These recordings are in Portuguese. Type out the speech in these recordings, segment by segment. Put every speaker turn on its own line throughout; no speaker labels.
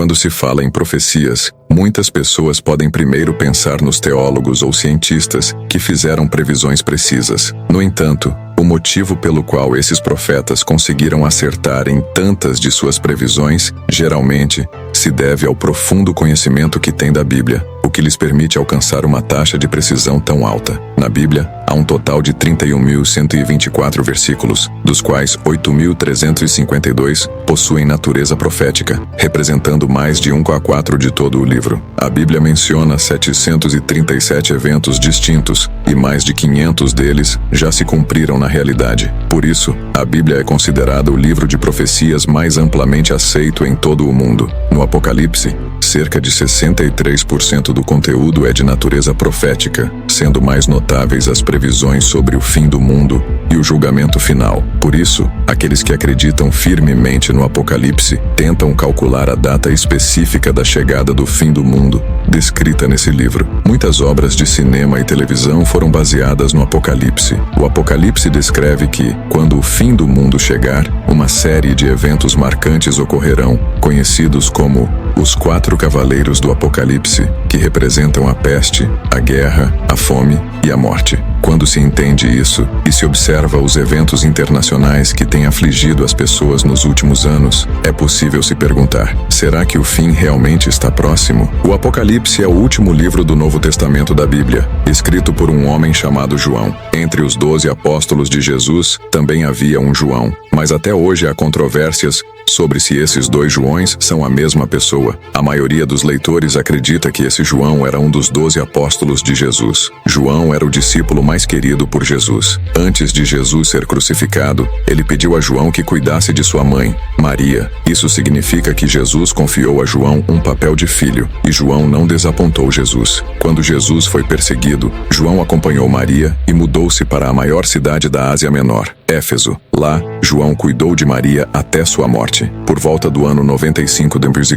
Quando se fala em profecias, muitas pessoas podem primeiro pensar nos teólogos ou cientistas que fizeram previsões precisas. No entanto, o motivo pelo qual esses profetas conseguiram acertar em tantas de suas previsões, geralmente, se deve ao profundo conhecimento que têm da Bíblia, o que lhes permite alcançar uma taxa de precisão tão alta. Na Bíblia, há um total de 31.124 versículos, dos quais 8.352 possuem natureza profética, representando mais de 1/4 de todo o livro. A Bíblia menciona 737 eventos distintos, e mais de 500 deles já se cumpriram na realidade. Por isso, a Bíblia é considerada o livro de profecias mais amplamente aceito em todo o mundo. No Apocalipse, cerca de 63% do conteúdo é de natureza profética, sendo mais notáveis as previsões sobre o fim do mundo e o julgamento final. Por isso, aqueles que acreditam firmemente no Apocalipse tentam calcular a data específica da chegada do fim do mundo, descrita nesse livro. Muitas obras de cinema e televisão foram baseadas no Apocalipse. O Apocalipse descreve que, quando o fim do mundo chegar, uma série de eventos marcantes ocorrerão, conhecidos como os 4 cavaleiros do Apocalipse, que representam a peste, a guerra, a fome e a morte. Quando se entende isso e se observa os eventos internacionais que têm afligido as pessoas nos últimos anos, é possível se perguntar: será que o fim realmente está próximo? O Apocalipse é o último livro do Novo Testamento da Bíblia, escrito por um homem chamado João. Entre os 12 apóstolos de Jesus, também havia um João, mas até hoje há controvérsias sobre se esses 2 Joões são a mesma pessoa. A maioria dos leitores acredita que esse João era um dos 12 apóstolos de Jesus. João era o discípulo mais querido por Jesus. Antes de Jesus ser crucificado, ele pediu a João que cuidasse de sua mãe, Maria. Isso significa que Jesus confiou a João um papel de filho, e João não desapontou Jesus. Quando Jesus foi perseguido, João acompanhou Maria e mudou-se para a maior cidade da Ásia Menor, Éfeso. Lá, João cuidou de Maria até sua morte. Por volta do ano 95 d.C.,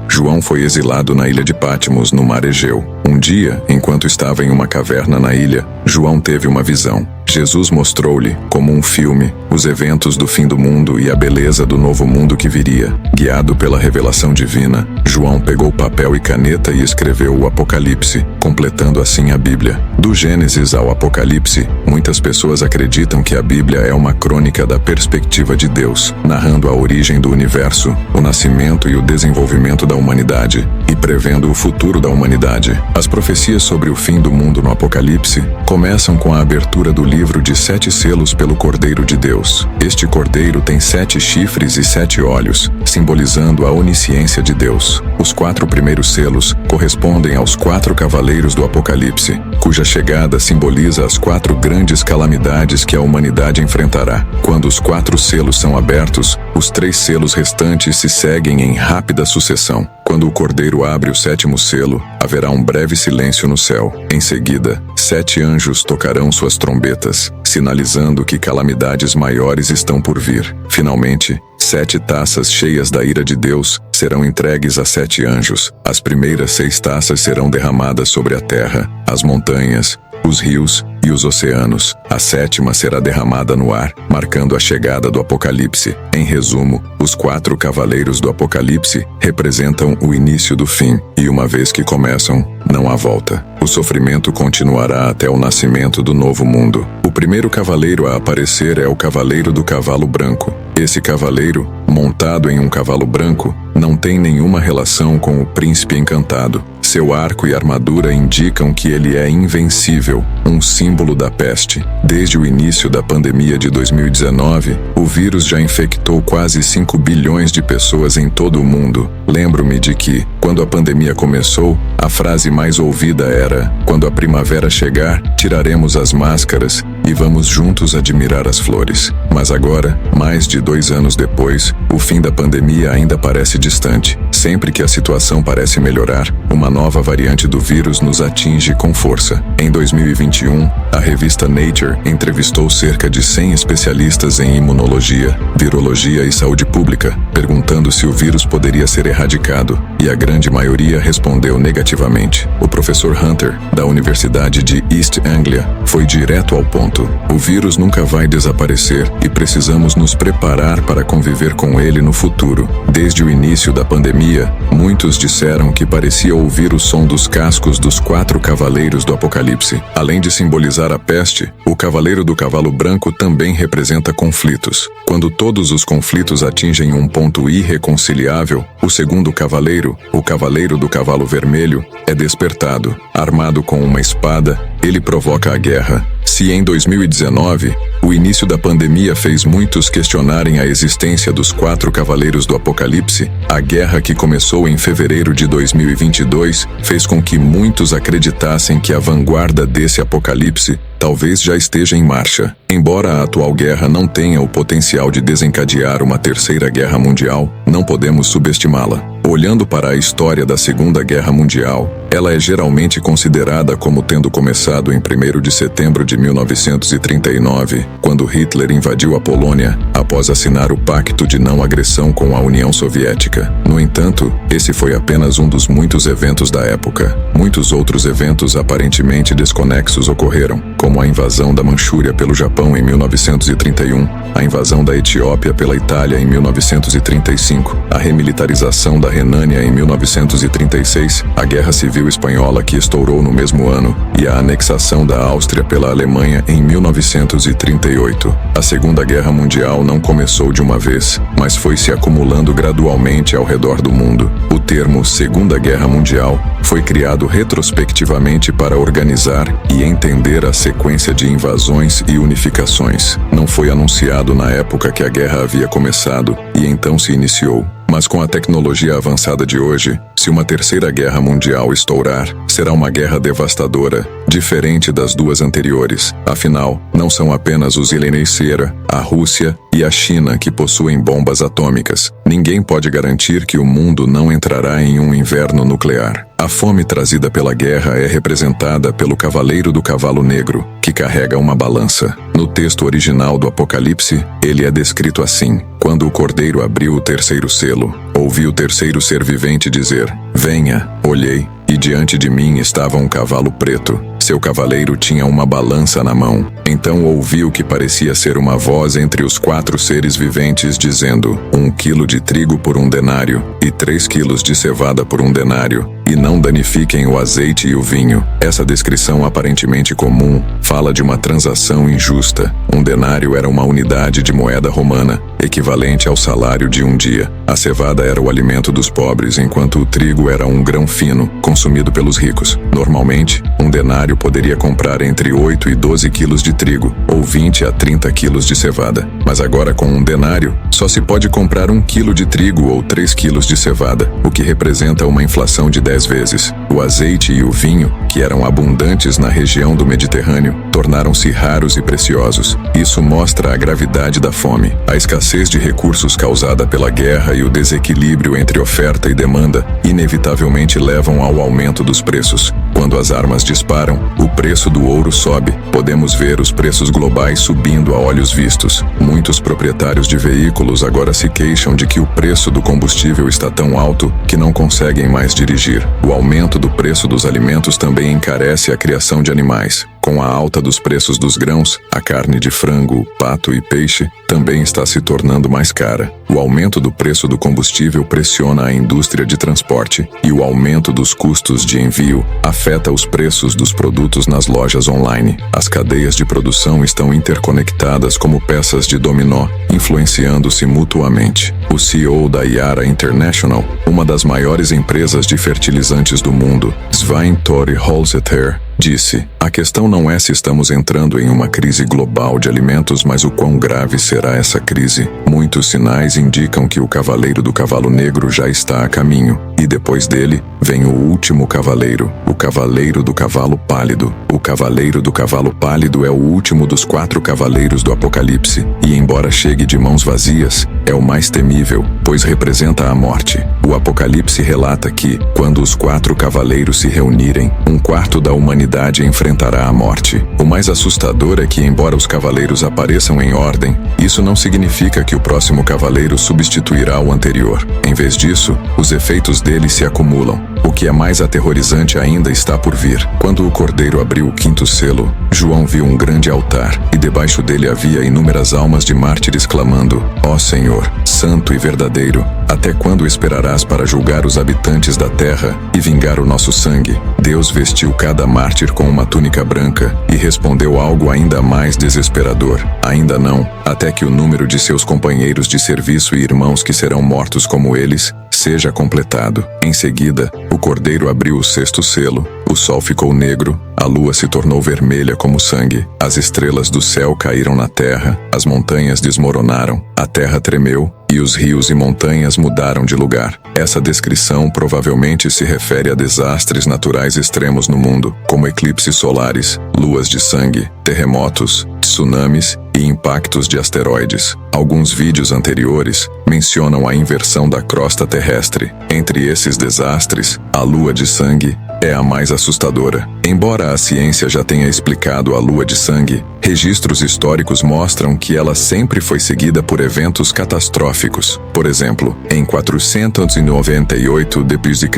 João foi exilado na ilha de Patmos, no mar Egeu. Um dia, enquanto estava em uma caverna na ilha, João teve uma visão. Jesus mostrou-lhe, como um filme, os eventos do fim do mundo e a beleza do novo mundo que viria. Guiado pela revelação divina, João pegou papel e caneta e escreveu o Apocalipse, completando assim a Bíblia. Do Gênesis ao Apocalipse, muitas pessoas acreditam que a Bíblia é uma crônica da perspectiva de Deus, narrando a origem do universo, o nascimento e o desenvolvimento da humanidade, e prevendo o futuro da humanidade. As profecias sobre o fim do mundo no Apocalipse começam com a abertura do livro de 7 selos pelo Cordeiro de Deus. Este Cordeiro tem 7 chifres e 7 olhos, simbolizando a onisciência de Deus. Os 4 primeiros selos correspondem aos 4 cavaleiros do Apocalipse, cuja chegada simboliza as 4 grandes calamidades que a humanidade enfrentará. Quando os 4 selos são abertos, os 3 selos restantes se seguem em rápida sucessão. Quando o Cordeiro abre o 7º selo, haverá um breve silêncio no céu. Em seguida, 7 anjos tocarão suas trombetas, sinalizando que calamidades maiores estão por vir. Finalmente, 7 taças cheias da ira de Deus serão entregues a 7 anjos. As primeiras 6 taças serão derramadas sobre a terra, as montanhas, os rios e os oceanos. A 7ª será derramada no ar, marcando a chegada do Apocalipse. Em resumo, os 4 cavaleiros do Apocalipse representam o início do fim, e uma vez que começam, não há volta. O sofrimento continuará até o nascimento do novo mundo. O primeiro cavaleiro a aparecer é o cavaleiro do cavalo branco. Esse cavaleiro, montado em um cavalo branco, não tem nenhuma relação com o príncipe encantado. Seu arco e armadura indicam que ele é invencível, um símbolo da peste. Desde o início da pandemia de 2019, o vírus já infectou quase 5 bilhões de pessoas em todo o mundo. Lembro-me de que, quando a pandemia começou, a frase mais ouvida era: quando a primavera chegar, tiraremos as máscaras e vamos juntos admirar as flores. Mas agora, mais de 2 anos depois, o fim da pandemia ainda parece distante. Sempre que a situação parece melhorar, uma nova variante do vírus nos atinge com força. Em 2021, a revista Nature entrevistou cerca de 100 especialistas em imunologia, virologia e saúde pública, perguntando se o vírus poderia ser erradicado. e a grande maioria respondeu negativamente. O professor Hunter, da Universidade de East Anglia, foi direto ao ponto. O vírus nunca vai desaparecer e precisamos nos preparar para conviver com ele no futuro. Desde o início da pandemia, muitos disseram que parecia ouvir o som dos cascos dos 4 cavaleiros do Apocalipse. Além de simbolizar a peste, o cavaleiro do cavalo branco também representa conflitos. Quando todos os conflitos atingem um ponto irreconciliável, o segundo cavaleiro, o cavaleiro do cavalo vermelho, é despertado. Armado com uma espada, ele provoca a guerra. Se em 2019, o início da pandemia fez muitos questionarem a existência dos 4 cavaleiros do Apocalipse, a guerra que começou em fevereiro de 2022 fez com que muitos acreditassem que a vanguarda desse apocalipse talvez já esteja em marcha. Embora a atual guerra não tenha o potencial de desencadear uma terceira guerra mundial, não podemos subestimá-la. Olhando para a história da Segunda Guerra Mundial, ela é geralmente considerada como tendo começado em 1º de setembro de 1939, quando Hitler invadiu a Polônia, após assinar o Pacto de Não Agressão com a União Soviética. No entanto, esse foi apenas um dos muitos eventos da época. Muitos outros eventos aparentemente desconexos ocorreram, como a invasão da Manchúria pelo Japão em 1931, a invasão da Etiópia pela Itália em 1935, a remilitarização da Renânia em 1936, a Guerra Civil Espanhola que estourou no mesmo ano e a anexação da Áustria pela Alemanha em 1938. A Segunda Guerra Mundial não começou de uma vez, mas foi se acumulando gradualmente ao redor do mundo. O termo Segunda Guerra Mundial foi criado retrospectivamente para organizar e entender a sequência de invasões e unificações. Não foi anunciado na época que a guerra havia começado e então se iniciou. Mas com a tecnologia avançada de hoje, se uma terceira guerra mundial estourar, será uma guerra devastadora, diferente das duas anteriores. Afinal, não são apenas os Iraneira, a Rússia e a China que possuem bombas atômicas. Ninguém pode garantir que o mundo não entrará em um inverno nuclear. A fome trazida pela guerra é representada pelo cavaleiro do cavalo negro, que carrega uma balança. No texto original do Apocalipse, ele é descrito assim: quando o cordeiro abriu o terceiro selo, ouvi o terceiro ser vivente dizer: venha. Olhei, e diante de mim estava um cavalo preto. Seu cavaleiro tinha uma balança na mão. Então ouvi o que parecia ser uma voz entre os 4 seres viventes dizendo: 1 quilo de trigo por 1 denário, e 3 quilos de cevada por 1 denário, e não danifiquem o azeite e o vinho. Essa descrição aparentemente comum fala de uma transação injusta. 1 denário era uma unidade de moeda romana, equivalente ao salário de um dia. A cevada era o alimento dos pobres, enquanto o trigo era um grão fino, consumido pelos ricos. Normalmente, 1 denário poderia comprar entre 8 e 12 quilos de trigo, ou 20 a 30 quilos de cevada. Mas agora, com 1 denário, só se pode comprar 1 quilo de trigo ou 3 quilos de cevada, o que representa uma inflação de 10 vezes. O azeite e o vinho, que eram abundantes na região do Mediterrâneo, tornaram-se raros e preciosos. Isso mostra a gravidade da fome. A escassez de recursos causada pela guerra e o desequilíbrio entre oferta e demanda inevitavelmente levam ao aumento dos preços. Quando as armas disparam, o preço do ouro sobe. Podemos ver os preços globais subindo a olhos vistos. Muitos proprietários de veículos agora se queixam de que o preço do combustível está tão alto que não conseguem mais dirigir. O aumento do preço dos alimentos também encarece a criação de animais. Com a alta dos preços dos grãos, a carne de frango, pato e peixe também está se tornando mais cara. O aumento do preço do combustível pressiona a indústria de transporte e o aumento dos custos de envio afeta os preços dos produtos nas lojas online. As cadeias de produção estão interconectadas como peças de dominó, influenciando-se mutuamente. O CEO da Yara International, uma das maiores empresas de fertilizantes do mundo, Svein Tore Holsether, disse: a questão não é se estamos entrando em uma crise global de alimentos, mas o quão grave será essa crise. Muitos sinais indicam que o cavaleiro do cavalo negro já está a caminho, e depois dele vem o último cavaleiro, o cavaleiro do cavalo pálido. O cavaleiro do cavalo pálido é o último dos 4 cavaleiros do Apocalipse, e embora chegue de mãos vazias, é o mais temível, pois representa a morte. O Apocalipse relata que, quando os 4 cavaleiros se reunirem, 1/4 da humanidade humanidade enfrentará a morte. O mais assustador é que, embora os cavaleiros apareçam em ordem, isso não significa que o próximo cavaleiro substituirá o anterior. Em vez disso, os efeitos dele se acumulam. O que é mais aterrorizante ainda está por vir. Quando o cordeiro abriu o quinto selo, João viu um grande altar, e debaixo dele havia inúmeras almas de mártires clamando: Ó Senhor, santo e verdadeiro, até quando esperarás para julgar os habitantes da terra e vingar o nosso sangue? Deus vestiu cada mártir com uma túnica branca e respondeu algo ainda mais desesperador: ainda não, até que o número de seus companheiros de serviço e irmãos que serão mortos como eles seja completado. Em seguida, o cordeiro abriu o sexto selo, o sol ficou negro, a lua se tornou vermelha como sangue, as estrelas do céu caíram na terra, as montanhas desmoronaram, a terra tremeu, e os rios e montanhas mudaram de lugar. Essa descrição provavelmente se refere a desastres naturais extremos no mundo, como eclipses solares, luas de sangue, terremotos, tsunamis e impactos de asteroides. Alguns vídeos anteriores mencionam a inversão da crosta terrestre. Entre esses desastres, a lua de sangue é a mais assustadora. Embora a ciência já tenha explicado a lua de sangue, registros históricos mostram que ela sempre foi seguida por eventos catastróficos. Por exemplo, em 498 d.C.,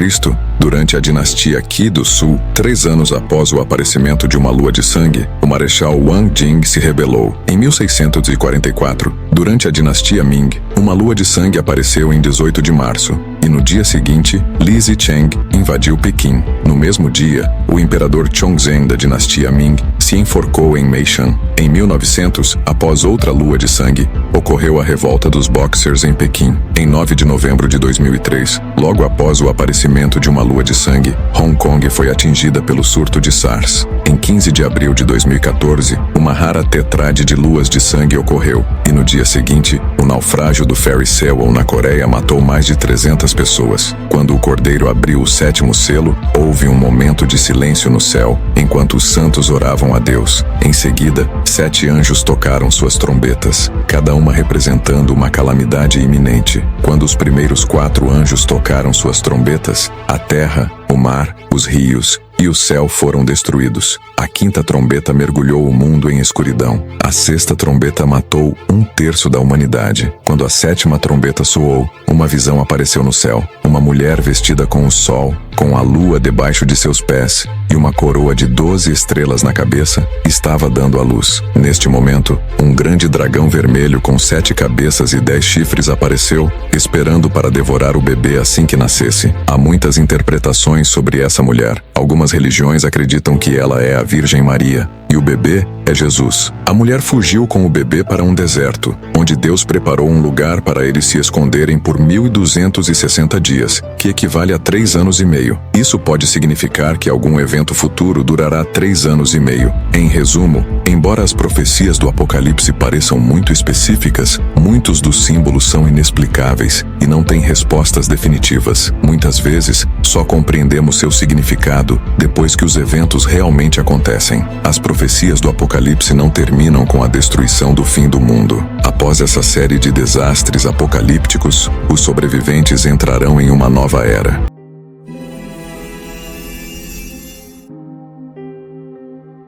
durante a dinastia Qi do Sul, 3 anos após o aparecimento de uma lua de sangue, o marechal Wang Jing se rebelou. Em 1644, durante a dinastia Ming, uma lua de sangue apareceu em 18 de março, e no dia seguinte, Li Zicheng invadiu Pequim. No mesmo dia, o imperador Chongzhen da dinastia Ming se enforcou em Meishan. Em 1900, após outra lua de sangue, ocorreu a revolta dos Boxers em Pequim. Em 9 de novembro de 2003, logo após o aparecimento de uma lua de sangue, Hong Kong foi atingida pelo surto de SARS. Em 15 de abril de 2014, uma rara tetrade de luas de sangue ocorreu, e no dia seguinte, o naufrágio do Ferry Sewol na Coreia matou mais de 300 pessoas. Quando o cordeiro abriu o sétimo selo, houve um momento de silêncio no céu, enquanto os santos oravam a Deus. Em seguida, 7 anjos tocaram suas trombetas, cada uma representando uma calamidade iminente. Quando os primeiros 4 anjos tocaram suas trombetas, a terra, o mar, os rios e o céu foram destruídos. A 5ª trombeta mergulhou o mundo em escuridão. A 6ª trombeta matou 1/3 da humanidade. Quando a 7ª trombeta soou, uma visão apareceu no céu. Uma mulher vestida com o sol, com a lua debaixo de seus pés e uma coroa de 12 estrelas na cabeça, estava dando à luz. Neste momento, um grande dragão vermelho com 7 cabeças e 10 chifres apareceu, esperando para devorar o bebê assim que nascesse. Há muitas interpretações sobre essa mulher. Algumas religiões acreditam que ela é a Virgem Maria, e o bebê é Jesus. A mulher fugiu com o bebê para um deserto, onde Deus preparou um lugar para eles se esconderem por 1260 dias, que equivale a 3 anos e meio. Isso pode significar que algum evento futuro durará 3 anos e meio. Em resumo, embora as profecias do Apocalipse pareçam muito específicas, muitos dos símbolos são inexplicáveis e não têm respostas definitivas. Muitas vezes, só compreendemos seu significado depois que os eventos realmente acontecem. As profecias do Apocalipse não terminam com a destruição do fim do mundo. Após essa série de desastres apocalípticos, os sobreviventes entrarão em uma nova era.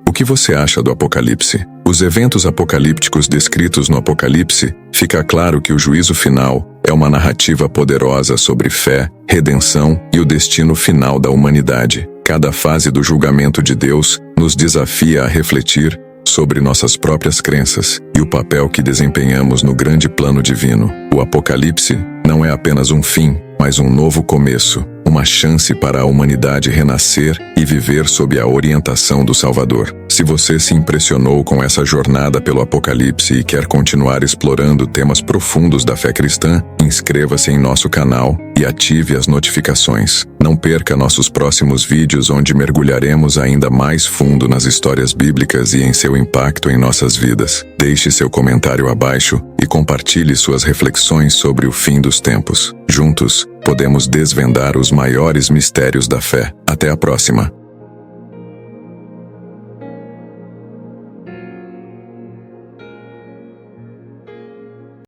O que você acha do Apocalipse? Os eventos apocalípticos descritos no Apocalipse, fica claro que o juízo final é uma narrativa poderosa sobre fé, redenção e o destino final da humanidade. Cada fase do julgamento de Deus nos desafia a refletir sobre nossas próprias crenças e o papel que desempenhamos no grande plano divino. O Apocalipse não é apenas um fim, mas um novo começo, uma chance para a humanidade renascer e viver sob a orientação do Salvador. Se você se impressionou com essa jornada pelo Apocalipse e quer continuar explorando temas profundos da fé cristã, inscreva-se em nosso canal e ative as notificações. Não perca nossos próximos vídeos, onde mergulharemos ainda mais fundo nas histórias bíblicas e em seu impacto em nossas vidas. Deixe seu comentário abaixo e compartilhe suas reflexões sobre o fim dos tempos. Juntos, podemos desvendar os maiores mistérios da fé. Até a próxima!